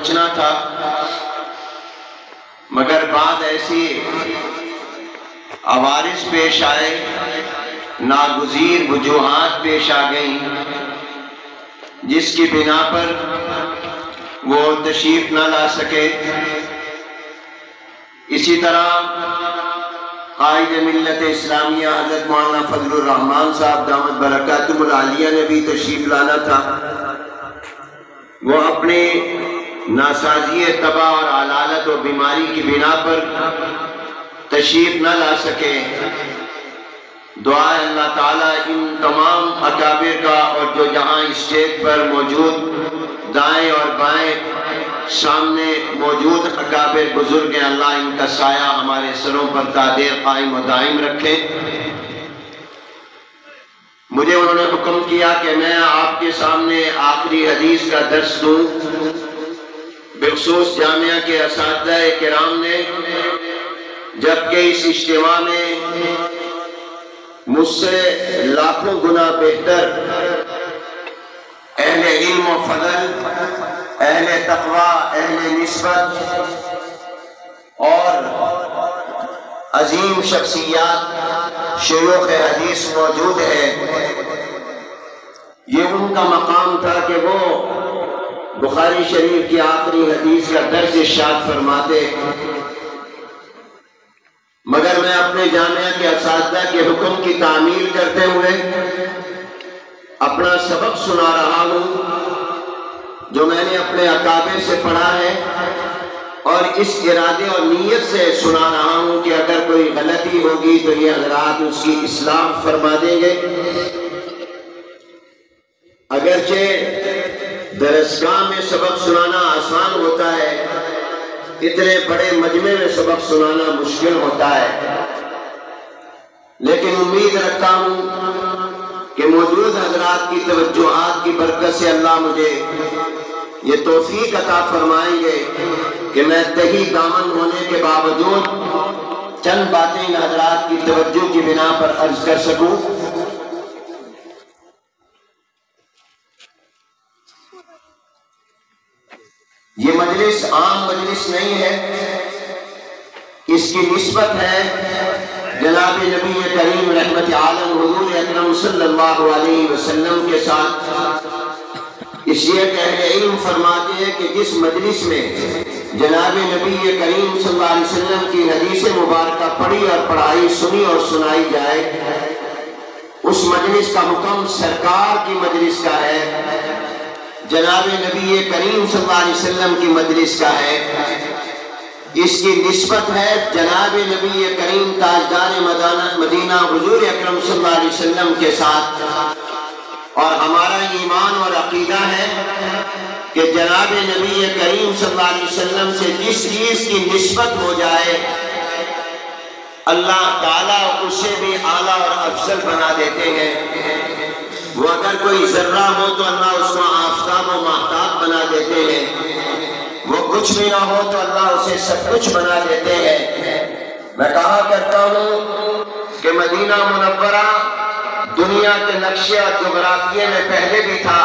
پہنچنا تھا، مگر بعد ایسی عوارض پیش آئے، ناگزیر وجوہات پیش آ گئیں، جس کی بنا پر وہ تشریف نہ لا سکے۔ اسی طرح قائد ملت اسلامیہ حضرت مولانا فضل الرحمان صاحب دامت برکاتہم العالیہ نے بھی تشریف لانا تھا، وہ اپنے ناسازی طبع اور علالت و بیماری کی بنا پر تشریف نہ لا سکے۔ دعا ہے اللہ تعالیٰ ان تمام اکابر کا، اور جو جہاں اسٹیج پر موجود دائیں اور بائیں سامنے موجود اکابر بزرگ ہیں، اللہ ان کا سایہ ہمارے سروں پر تا دیر قائم و دائم رکھے۔ مجھے انہوں نے حکم کیا کہ میں آپ کے سامنے آخری حدیث کا درس دوں۔ بالخصوص جامعہ کے اساتذہ کرام نے، جبکہ اس اجتماع میں مجھ سے لاکھوں گنا بہتر اہل علم و فضل، اہل تقوی، اہل نسبت اور عظیم شخصیات شیوخ حدیث موجود ہے۔ یہ ان کا مقام تھا کہ وہ بخاری شریف کی آخری حدیث کا درس ارشاد فرماتے، مگر میں اپنے جامعہ کے اساتذہ کے حکم کی تعمیل کرتے ہوئے اپنا سبق سنا رہا ہوں جو میں نے اپنے اکابر سے پڑھا ہے، اور اس ارادے اور نیت سے سنا رہا ہوں کہ اگر کوئی غلطی ہوگی تو یہ حضرات اس کی اصلاح فرما دیں گے۔ اگرچہ درسگاہ میں سبق سنانا آسان ہوتا ہے، اتنے بڑے مجمع میں سبق سنانا مشکل ہوتا ہے، لیکن امید رکھتا ہوں کہ موجود حضرات کی توجہات کی برکت سے اللہ مجھے یہ توفیق عطا فرمائیں گے کہ میں تہی دامن ہونے کے باوجود چند باتیں ان حضرات کی توجہ کی بنا پر عرض کر سکوں۔ یہ مجلس عام مجلس نہیں ہے، اس کی نسبت ہے جناب نبی کریم رحمت عالم حضور اکرم صلی اللہ علیہ وسلم کے ساتھ۔ اس لیے کہ اہل علم فرماتے ہیں کہ جس مجلس میں جناب نبی کریم صلی اللہ علیہ وسلم کی حدیث مبارکہ پڑھی اور پڑھائی، سنی اور سنائی جائے، اس مجلس کا حکم سرکار کی مجلس کا ہے، جناب نبی کریم صلی اللہ علیہ وسلم کی مجلس کا ہے۔ اس کی نسبت ہے جناب نبی کریم تاجدار مدینہ حضور اکرم صلی اللہ علیہ وسلم کے ساتھ، اور ہمارا ایمان اور عقیدہ ہے کہ جناب نبی کریم صلی اللہ علیہ وسلم سے جس چیز کی نسبت ہو جائے اللہ تعالیٰ اسے بھی اعلیٰ اور افضل بنا دیتے ہیں۔ وہ اگر کوئی ذرہ ہو تو اللہ اس کو آفتاب و ماہتاب بنا دیتے ہیں، وہ کچھ بھی نہ ہو تو اللہ اسے سب کچھ بنا دیتے ہیں۔ میں کہا کرتا ہوں کہ مدینہ منورہ دنیا کے نقشے اور جغرافیے میں پہلے بھی تھا،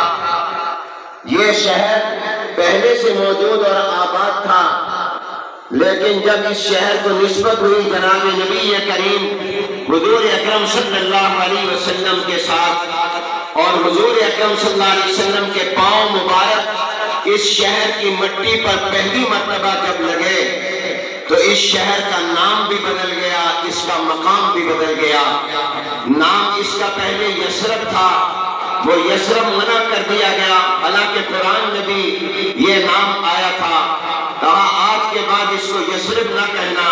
یہ شہر پہلے سے موجود اور آباد تھا، لیکن جب اس شہر کو نسبت ہوئی جناب نبی کریم حضور اکرم صلی اللہ علیہ وسلم کے ساتھ، اور حضور اکرم صلی اللہ علیہ وسلم کے پاؤں مبارک اس شہر کی مٹی پر پہلی مرتبہ جب لگے تو اس شہر کا نام بھی بدل گیا، اس کا مقام بھی بدل گیا۔ نام اس کا پہلے یثرب تھا، وہ یثرب منع کر دیا گیا، حالانکہ قرآن میں بھی یہ نام آیا تھا۔ کہا آج کے بعد اس کو یثرب نہ کہنا،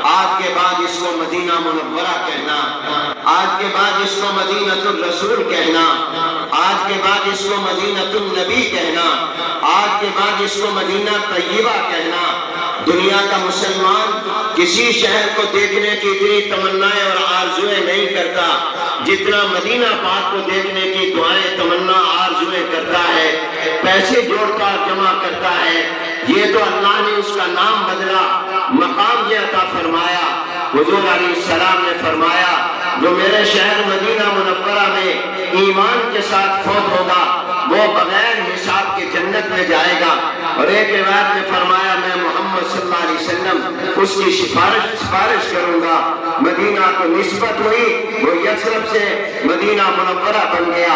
آج کے بعد اس کو مدینہ منورہ کہنا، آج کے بعد اس کو مدینۃ الرسول کہنا، آج کے بعد اس کو مدینۃ النبی کہنا، آج کے بعد اس کو مدینہ طیبہ کہنا۔ دنیا کا مسلمان کسی شہر کو دیکھنے کی اتنی تمنائیں اور آرزویں نہیں کرتا جتنا مدینہ پاک کو دیکھنے کی دعائیں، تمنا، آرزویں کرتا ہے، پیسے جوڑتا جمع کرتا ہے۔ یہ تو اللہ نے اس کا نام بدلا، مقام یہ عطا فرمایا۔ حضور علیہ السلام نے فرمایا جو میرے شہر مدینہ منورہ میں ایمان کے ساتھ فوت ہوگا وہ بغیر حساب کے جنت میں جائے گا۔ اور ایک روایت میں فرمایا میں محمد صلی اللہ علیہ وسلم اس کی سفارش کروں گا۔ مدینہ کو نسبت ہوئی، وہ یثرب سے مدینہ منورہ بن گیا،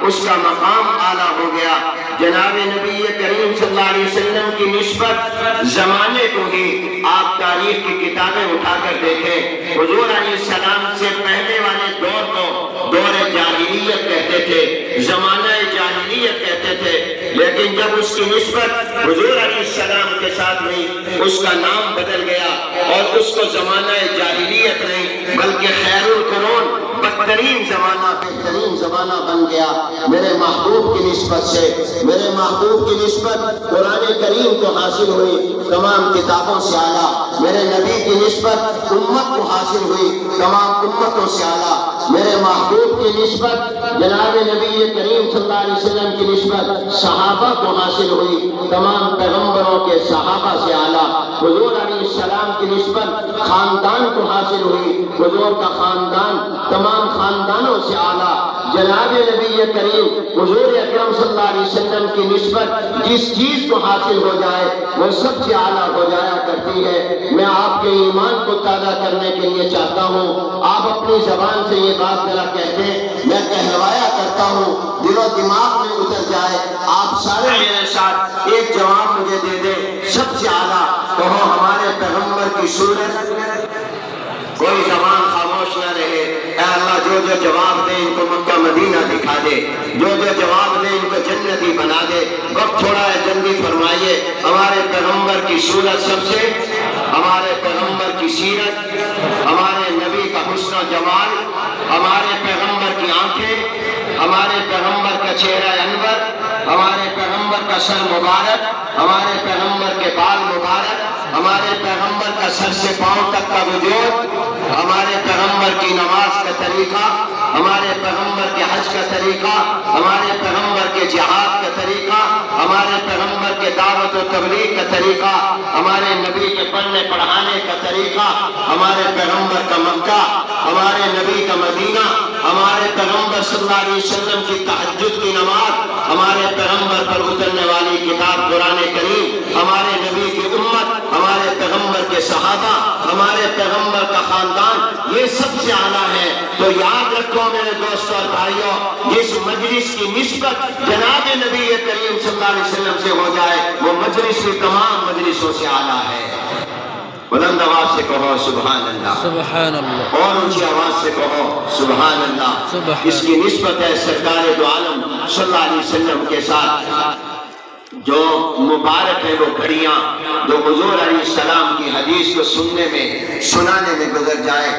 اس کا مقام اعلیٰ ہو گیا۔ جناب نبی کریم صلی اللہ علیہ وسلم کی نسبت زمانے کو ہی آپ تاریخ کی کتابیں اٹھا کر دیکھیں، حضور علیہ السلام سے پہلے والے دور کو دور جاہلیت کہتے تھے، زمانہ جاہلیت کہتے تھے، لیکن جب اس کی نسبت حضور علیہ السلام کے ساتھ ہوئی اس کا نام بدل گیا اور اس کو زمانہ جاہلیت نہیں بلکہ خیر القرون بدترین زمانہ بہترین زمانہ بن گیا۔ میرے محبوب کی نسبت سے، میرے محبوب کی نسبت قرآن کریم کو حاصل ہوئی، تمام کتابوں سے اعلیٰ۔ میرے نبی کی نسبت امت کو حاصل ہوئی، تمام امتوں سے اعلیٰ۔ میرے محبوب کی نسبت جناب نبی کریم صلی اللہ علیہ وسلم کی نسبت صحابہ کو حاصل ہوئی، تمام پیغمبروں کے صحابہ سے اعلیٰ۔ حضور علیہ السلام کی نسبت خاندان کو حاصل ہوئی، حضور کا خاندان تمام خاندانوں سے اعلیٰ۔ جناب نبی کریم حضور اکرم صلی اللہ علیہ وسلم کی نسبت جس چیز کو حاصل ہو جائے وہ سب سے اعلیٰ ہو جایا کرتی ہے۔ میں آپ کے ایمان کو تازہ کرنے کے لیے چاہتا ہوں آپ اپنی زبان سے یہ بات ذرا کہتے ہیں، میں کہلوایا کرتا ہوں، دل و دماغ میں اتر جائے۔ آپ سارے میرے ساتھ ایک جواب مجھے دے دیں، سب سے اعلیٰ کہو ہمارے پیغمبر کی صورت۔ کوئی زبان خاموش نہ رہے۔ اے اللہ جو جو جواب دے ان کو مکہ مدینہ دکھا دے، جو جو جواب دے ان کو جنتی بنا دے۔ وقت تھوڑا ہے، جلدی فرمائیے۔ ہمارے پیغمبر کی صورت سب سے، ہمارے پیغمبر کی سیرت، ہمارے نبی کا حسن و جمال، ہمارے پیغمبر کی آنکھیں، ہمارے پیغمبر کا چہرہ انور، ہمارے پیغمبر کا سر مبارک، ہمارے پیغمبر کے بال مبارک، ہمارے پیغمبر کا سر سے پاؤں تک کا وجود، ہمارے پیغمبر کی نماز کا طریقہ، ہمارے پیغمبر کے حج کا طریقہ، ہمارے پیغمبر کے جہاد کا طریقہ، ہمارے پیغمبر کے دعوت و تبلیغ کا طریقہ، ہمارے نبی کے پڑھنے پڑھانے کا طریقہ، ہمارے پیغمبر کا مکہ، ہمارے نبی کا مدینہ، ہمارے پیغمبر صلی اللہ علیہ وسلم کی تہجد کی نماز، ہمارے پیغمبر پر اترنے والی کتاب قرآن کریم، ہمارے نبی کی امت، ہمارے پیغمبر کے صحابہ، ہمارے پیغمبر کا خاندان، یہ سب سے اعلیٰ ہے۔ تو یاد رکھو میرے دوستوں اور بھائیوں، جس مجلس کی نسبت جناب نبی کریم صلی اللہ علیہ وسلم سے ہو جائے وہ مجلس کی تمام مجلسوں سے اعلیٰ ہے۔ بلند آواز سے کہو سبحان اللہ، سبحان اللہ، اور اونچی آواز سے کہو سبحان اللہ۔ اس کی نسبت ہے سرکار دو عالم صلی اللہ علیہ وسلم کے ساتھ۔ جو مبارک ہے وہ گھڑیاں جو حضور علیہ السلام کی حدیث کو سنانے میں گزر جائے۔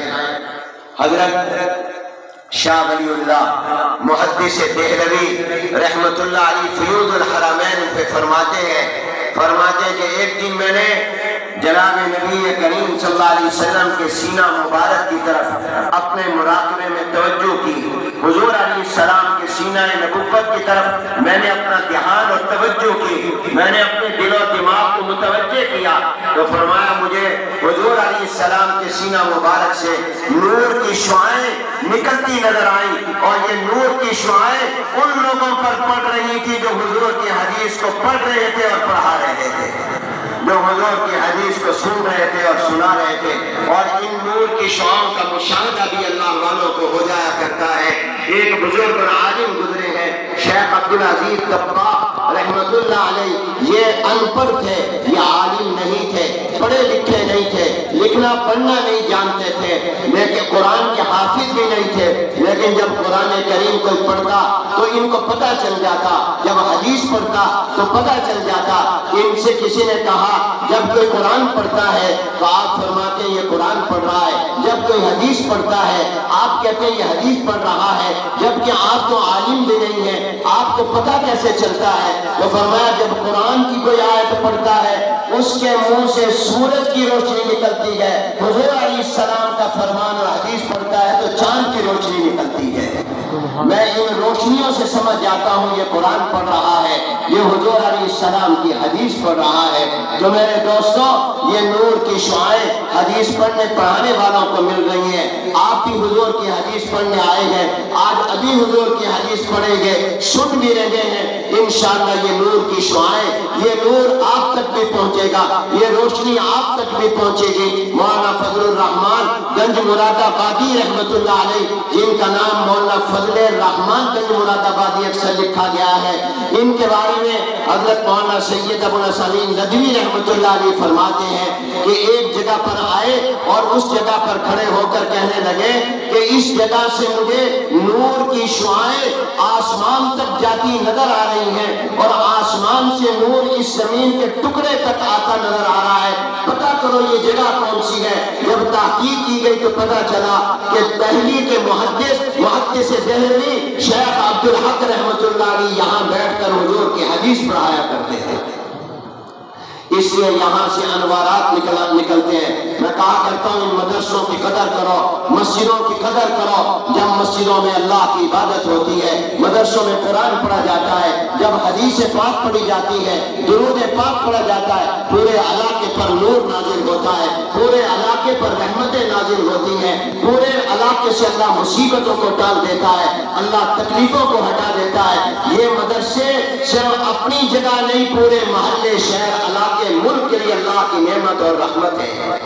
حضرت شاہ ولی اللہ محدث دہلوی رحمت اللہ علیہ فیوض الحرمین پہ فرماتے ہیں کہ ایک دن میں نے جناب نبی کریم صلی اللہ علیہ وسلم کے سینہ مبارک کی طرف اپنے مراقبے میں توجہ کی، حضور علیہ السلام کے سینہ نبوت کی طرف میں نے اپنا دھیان اور توجہ کی، میں نے اپنے دل و دماغ کو متوجہ کیا تو فرمایا مجھے حضور علیہ السلام کے سینہ مبارک سے نور کی شعائیں نکلتی نظر آئیں، اور یہ نور کی شعائیں ان لوگوں پر پڑ رہی تھی جو حضور کی حدیث کو پڑھ رہے تھے اور پڑھا رہے تھے، جو حضور کی حدیث کو سن رہے تھے اور سنا رہے تھے۔ اور ان نور کی شعاؤں کا مشاہدہ بھی اللہ والوں کو ہو جایا کرتا ہے۔ ایک بزرگ اور عالم گزرے ہیں شیخ عبدالعزیز طباغ رحمت اللہ علیہ، یہ ان پڑھ تھے، یہ عالم نہیں تھے، پڑھے لکھے نہیں تھے، لکھنا پڑھنا نہیں جانتے تھے، لیکن قرآن کے حافظ بھی نہیں تھے، لیکن جب قرآن کریم کوئی پڑھتا تو ان کو پتہ چل جاتا، جب حدیث پڑھتا تو پتہ چل جاتا۔ ان سے کسی نے کہا جب کوئی قرآن پڑھتا ہے تو آپ فرماتے ہیں یہ قرآن پڑھ رہا ہے، جب کوئی حدیث پڑھتا ہے آپ کہتے ہیں یہ حدیث پڑھ رہا ہے، جبکہ آپ تو عالم بھی نہیں ہیں، آپ کو پتہ کیسے چلتا ہے؟ تو فرمایا جب قرآن کی کوئی آیت پڑھتا ہے اس کے منہ سے سورج کی روشنی نکلتی ہے، حضور علیہ السلام کا فرمان اور حدیث پڑھتا ہے تو چاند کی روشنی نکلتی ہے۔ میں ان روشنیوں سے سمجھ جاتا ہوں یہ قرآن پڑھ رہا ہے، یہ حضور علیہ السلام کی کی حدیث پڑھ رہا ہے۔ تو میرے دوستوں، یہ نور کی شعائیں حدیث پڑھانے والوں کو مل رہی ہیں۔ آپ بھی حضور کی حدیث پڑھنے آئے ہیں، آج ابھی حضور کی حدیث پڑھیں گے، سن بھی رہے ہیں۔ انشاءاللہ یہ نور کی شعائیں، یہ نور آپ تک بھی پہنچے گا، یہ روشنی آپ تک بھی پہنچے گی۔ مولانا فضل الرحمان گنج مراد آبادی رحمت اللہ علیہ، جن کا نام مولانا فضل الرحمان گنج مراد آبادی اکثر لکھا گیا ہے، ان کے بارے میں حضرت مولانا سید ابو الحسن ندوی رحمت اللہ علیہ فرماتے ہیں کہ ایک جگہ پر آئے اور اس جگہ پر کھڑے ہو کر کہنے لگے کہ اس جگہ سے مجھے نور کی شعائیں آسمان تک جاتی نظر آ رہی ہیں، اور آسمان سے نور اس زمین کے ٹکڑے تک آتا نظر آ رہا ہے، پتہ کرو یہ جگہ کون سی ہے۔ جب تحقیق کی گئی تو پتہ چلا کہ دہلی کے محدث دہلوی شیخ عبدالحق رحمت اللہ علیہ یہاں بیٹھ کر حضور کی حدیث پڑھایا کرتے تھے۔ اس لیے یہاں سے انوارات نکلتے ہیں۔ میں کہا کرتا ہوں ان مدرسوں کی قدر کرو، مسجدوں کی قدر کرو۔ جب مسجدوں میں اللہ کی عبادت ہوتی ہے، مدرسوں میں قرآن پڑھا جاتا ہے، جب حدیث پاک پڑھی جاتی ہے، درود پاک پڑھا جاتا ہے، پورے علاقے پر نور نازل ہوتا ہے، پورے علاقے پر رحمتیں نازل ہوتی ہیں، پورے علاقے سے اللہ مصیبتوں کو ٹال دیتا ہے، اللہ تکلیفوں کو ہٹا دیتا ہے۔ یہ مدرسے صرف اپنی جگہ نہیں، پورے محلے، شہر، علاقے، ملک کے لیے اللہ کی نعمت اور رحمت ہے۔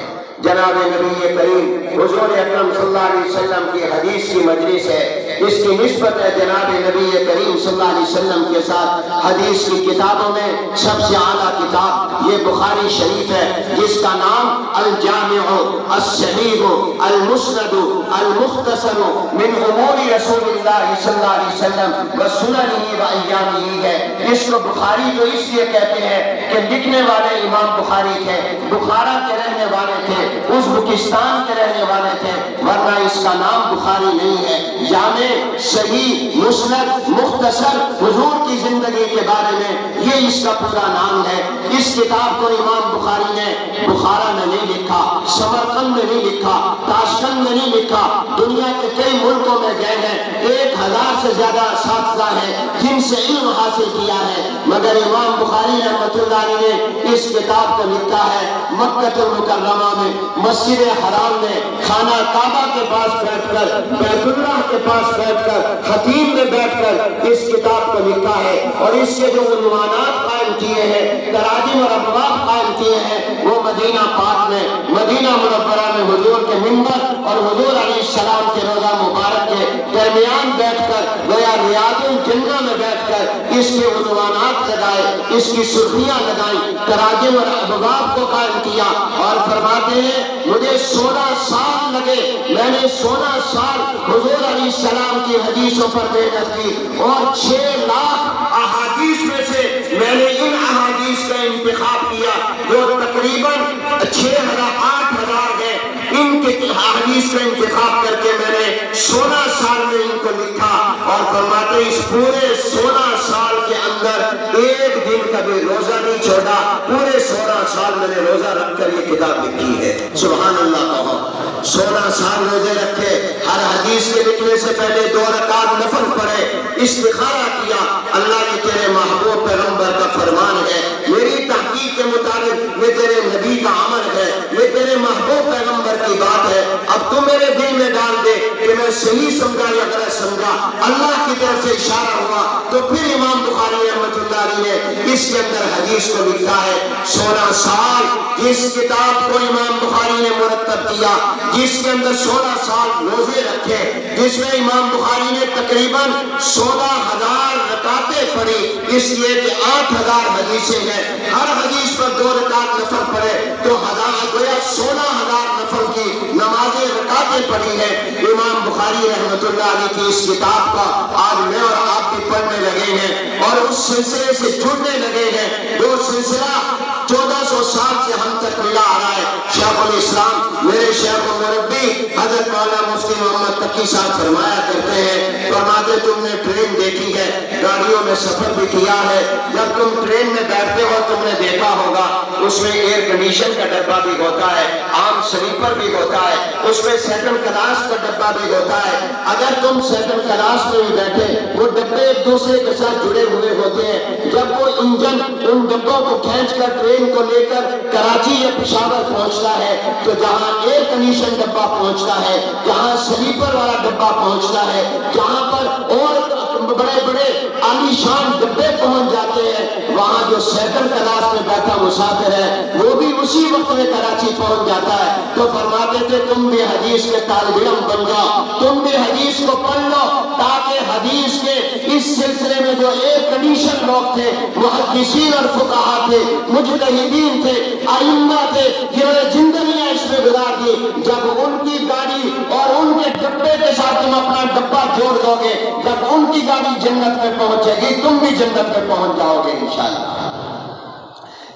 جناب نبی کریم حضور اکرم صلی اللہ علیہ وسلم کی حدیث کی مجلس ہے، اس کی نسبت ہے جناب نبی کریم صلی اللہ علیہ وسلم کے ساتھ۔ حدیث کی کتابوں میں سب سے اعلیٰ کتاب یہ بخاری شریف ہے، جس کا نام الجامع الصحیح المسند المختصر من امور رسول اللہ صلی اللہ علیہ وسلم وسننہ وایامہ ہے۔ اس کو بخاری تو اس لیے کہتے ہیں کہ لکھنے والے امام بخاری تھے، بخارا کے رہنے والے تھے، ازبکستان کے رہنے والے تھے، ورنہ اس کا نام بخاری نہیں ہے۔ جامع، صحیح، مسند، مختصر، حضور کی زندگی کے بارے میں یہ اس کا پورا نام ہے۔ اس کتاب کو امام بخاری نے بخارا میں نہیں لکھا، سمرقند میں نہیں لکھا، تاشقند میں نہیں لکھا، دنیا کے کئی ملکوں میں گئے ہیں، 1000 سے زیادہ اساتذہ ہیں جن سے علم حاصل کیا ہے، مگر امام بخاری رحمۃ اللہ علیہ نے اس کتاب کو لکھا ہے مکہ المکرمہ میں، مسجد حرام میں، خانہ کعبہ کے پاس بیٹھ کر، بیت اللہ کے پاس بیٹھ کر، خطیب میں بیٹھ کر اس کتاب کو لکھا ہے، اور اس کے جو عنوانات قائم کیے ہیں، تراجم اور ابواب قائم کیے ہیں، وہ مدینہ پاک میں، مدینہ منورہ میں حضور کے منبر اور حضور علیہ السلام کے روضہ مبارک کے درمیان بیٹھ کر گویا ریاض الجنہ میں بیٹھ کر اس کے عنوانات لگائے، اس کی سرخیاں لگائیں، تراجم اور ابواب کو قائم کیا، اور فرماتے ہیں مجھے 16 سال لگے، میں نے 16 سال حضور علیہ السلام کی حدیثوں پر محنت کی، اور 6 لاکھ احادیث میں سے میں نے ان احادیث کا انتخاب کیا جو تقریباً 8,000 ہے، ان کے احادیث کا انتخاب کر کے میں نے 16 سال میں ان کو لکھا، اور فرماتے اس پورے 16 سال کے اندر ایک دن کبھی روزہ نہیں چھوڑا، پورے 16 سال میں نے روزہ رکھ کر یہ کتاب لکھی ہے۔ سبحان اللہ کہو، 16 سال روزے رکھے، ہر حدیث کے لکھنے سے پہلے 2 رکعت نفل پڑھے، استخارہ کیا، اللہ کی تیرے محبوب پیغمبر کا فرمان ہے، میری تحقیق کے مطابق یہ تیرے نبی کا عمل ہے، یہ تیرے محبوب پیغمبر کی بات ہے، اب تو میرے دل میں ڈال دے کہ میں صحیح سمجھا یا غلط سمجھا۔ اللہ کی طرف سے اشارہ ہوا تو پھر امام بخاری رحمۃ اللہ علیہ نے اس کے اندر حدیث کو لکھا ہے۔ 16 سال جس کتاب کو امام بخاری نے مرتب کیا، جس کے اندر 16 سال روزے رکھے، جس میں امام بخاری نے تقریباً 16,000 رکعتیں پڑھی، اس لیے کہ 8,000 حدیثیں ہیں، ہر حدیث پر 2 رکعت نفل پڑھے تو گویا 16,000 نفل کی نمازیں رکعتیں پڑھی ہیں۔ امام بخاری رحمۃ اللہ علیہ کی اس کتاب کا آج میں اور آپ بھی پڑھنے لگے ہیں، اور اس سلسلے سے جڑنے لگے ہیں جو سلسلہ 1400 سال سے ہم تک ملا آ رہا ہے۔ شیخ الاسلام میرے شیخ و مربی حضرت مولانا مفتی محمد مکی صاحب فرمایا کرتے ہیں، فرماتے تم نے ٹرین دیکھی ہے، گاڑیوں میں سفر بھی کیا ہے، جب تم ٹرین میں بیٹھتے ہو تم نے دیکھا ہوگا اس میں ایئر کنڈیشن کا ڈبہ بھی ہوتا ہے، عام سلیپر بھی ہوتا ہے، اس میں سیکنڈ کلاس کا ڈبہ بھی ہوتا ہے۔ اگر تم سیکنڈ کلاس میں بھی بیٹھے، وہ ڈبے ایک دوسرے کے ساتھ جڑے ہوئے ہوتے ہیں، جب وہ انجن ان ڈبوں کو کھینچ کر ٹرین کو لے کر کراچی یا پشاور پہنچتا ہے تو جہاں ایئر کنڈیشن ڈبہ پہنچتا ہے، جہاں سلیپر والا ڈبہ پہنچتا ہے، جہاں پر اور بڑے بڑے عالی شان ڈبے پہنچ جاتے ہیں، وہاں جو سیکنڈ کلاس میں بیٹھا مسافر ہے وہ بھی اسی وقت میں کراچی پہنچ جاتا ہے۔ تو فرماتے تھے تم بھی حدیث کے طالب علم بن جاؤ، تم بھی حدیث کو پڑھ لو، تاکہ حدیث کے اس سلسلے میں جو ایئر کنڈیشن لوگ تھے، محدثین اور فقہا تھے، مجتہدین تھے، ائمہ تھے، جنہوں نے زندگیاں اس میں گزار دی، جب ان کی گاڑی اور ان کے ڈبے کے ساتھ تم اپنا ڈبہ جوڑ دو گے، جب ان کی گاڑی جنت میں پہنچے گی تم بھی جنت میں پہنچ جاؤ گے انشاءاللہ۔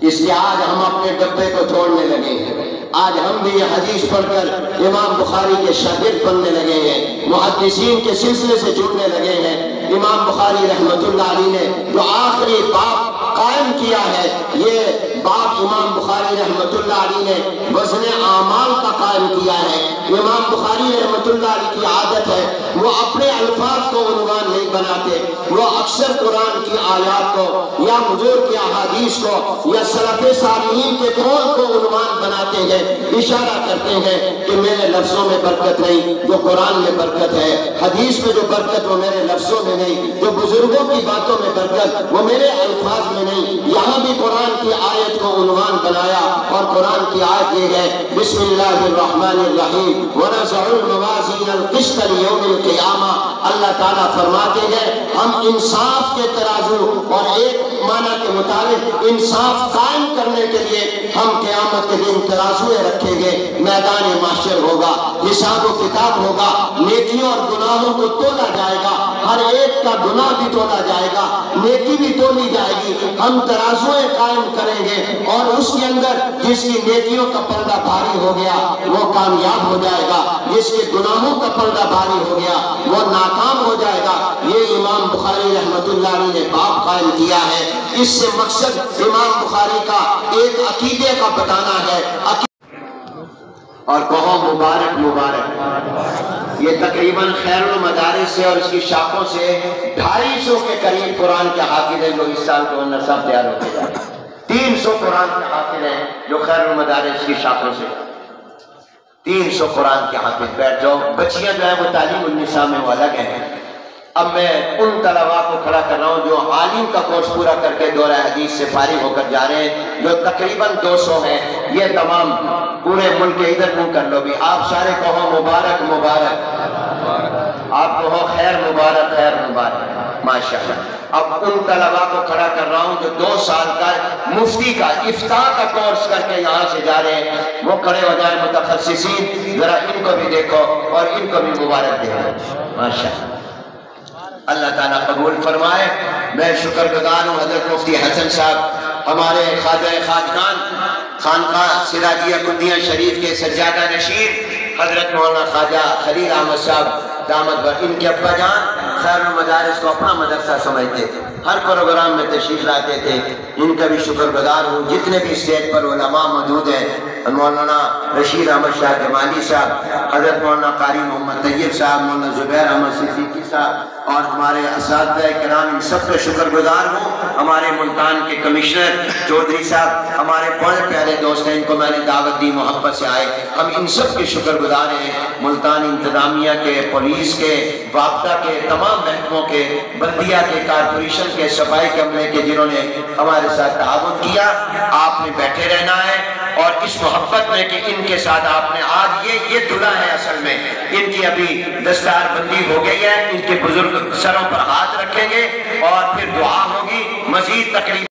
اس لیے آج ہم اپنے ڈبے کو توڑنے لگے ہیں، آج ہم بھی یہ حدیث پڑھ کر امام بخاری کے شاگرد بننے لگے ہیں، محدثین کے سلسلے سے جڑنے لگے ہیں۔ امام بخاری رحمت اللہ علیہ نے جو آخری باب قائم کیا ہے، یہ باب امام بخاری رحمت اللہ علیہ نے وزن اعمال کا قائم کیا ہے۔ امام بخاری رحمت اللہ علیہ کی عادت ہے وہ اپنے الفاظ کو عنوان نہیں بناتے، وہ اکثر قرآن کی آیات کو یا حضور کی احادیث کو یا سلف صالحین کے قول کو عنوان بناتے ہیں، اشارہ کرتے ہیں کہ میرے لفظوں میں برکت نہیں، جو قرآن میں برکت ہے، حدیث میں جو برکت وہ میرے لفظوں میں نہیں، جو بزرگوں کی باتوں میں برکت وہ میرے الفاظ میں نہیں۔ یہاں بھی قرآن کی آیت کو عنوان بنایا اور قرآن کی آیت یہ ہے، بسم اللہ الرحمن الرحیم وَنَزَعُ الْمَوَازِينَ الْقِسْطَ لِيَوْمِ الْقِيَامَةِ۔ اللہ تعالیٰ فرماتے ہیں ہم انصاف کے ترازو اور ایک معنی کے مطابق انصاف قائم کرنے کے لیے ہم قیامت کے دن ترازویں رکھیں گے، میدان محشر ہوگا، حساب و کتاب ہوگا، نیکیوں اور گناہوں کو تولا جائے گا، ہر ایک کا گناہ بھی تولا جائے گا، نیکی بھی تولی جائے گی، ہم ترازویں قائم کریں گے اور اس کے اندر جس کی نیکیوں کا پردہ بھاری ہو گیا وہ کامیاب ہو جائے گا، جس کے گناہوں کا پردہ بھاری ہو گیا وہ ناکام ہو جائے گا۔ یہ امام بخاری رحمت اللہ علیہ نے باب قائم کیا ہے۔ اس سے مقصد امام بخاری کا ایک عقیدے کا بتانا ہے، اور کہو مبارک مبارک۔ یہ تقریباً خیر المدارس سے اور اس کی شاخوں سے 250 کے قریب قرآن کے حافظ ہیں جو اس سال کو نصاب تیار ہوتے جا رہے ہیں۔ 300 قرآن کے حافظ ہیں جو خیر المدارس کی شاخوں سے، 300 قرآن کے حافظ۔ بیٹھ جاؤ، بچیاں جو ہیں وہ تعلیم النساء میں وہ الگ ہیں۔ اب میں ان طلباء کو کھڑا کر رہا ہوں جو عالم کا کورس پورا کر کے دورہ حدیث سے فارغ ہو کر جا رہے ہیں، جو تقریباً 200 ہیں۔ یہ تمام پورے ملک کے ادھر منہ کر لو بھی، آپ سارے کہو مبارک مبارک، آپ کہو خیر مبارک خیر مبارک، ماشاءاللہ۔ اب ان طلباء کو کھڑا کر رہا ہوں جو 2 سال کا مفتی کا افتاء کا کورس کر کے یہاں سے جا رہے ہیں، وہ کھڑے ہو جائیں متخصصین، ذرا ان کو بھی دیکھو اور ان کو بھی مبارک دے ماشاءاللہ۔ اللہ تعالیٰ قبول فرمائے۔ میں شکر گزار ہوں حضرت مفتی حسن صاحب، ہمارے خواجہ خواجگان خانقاہ سراجیہ کندیاں شریف کے سجادہ نشین حضرت مولانا خواجہ خلیل احمد صاحب دامت بر، ان کے ابا جان خیر المدارس کو اپنا مدرسہ سمجھتے تھے، ہر پروگرام میں تشریف لاتے تھے، ان کا بھی شکر گزار ہوں۔ جتنے بھی اسٹیج پر علماء موجود ہیں، مولانا رشید احمد شاہ جمالی صاحب، حضرت مولانا قاری محمد طیب صاحب، مولانا زبیر احمد صدیقی صاحب اور ہمارے اساتذہ کرام، ان سب کا شکر گزار ہوں۔ ہمارے ملتان کے کمشنر چودھری صاحب ہمارے بڑے پیارے دوست ہیں، ان کو میں نے دعوت دی، محبت سے آئے، ہم ان سب کے شکر گزار ہیں۔ ملتان انتظامیہ کے، پولیس کے، ضابطہ کے، تمام محکموں کے، بلدیہ کے، کارپوریشن کے، صفائی کے عملے کے، جنہوں نے ہمارے ساتھ تعاون کیا۔ آپ نے بیٹھے رہنا ہے اور اس محبت میں کہ ان کے ساتھ آپ نے آج یہ دلہا ہے، اصل میں ان کی ابھی دستار بندی ہو گئی ہے، ان کے بزرگ سروں پر ہاتھ رکھیں گے اور پھر دعا ہوگی، مزید تقریب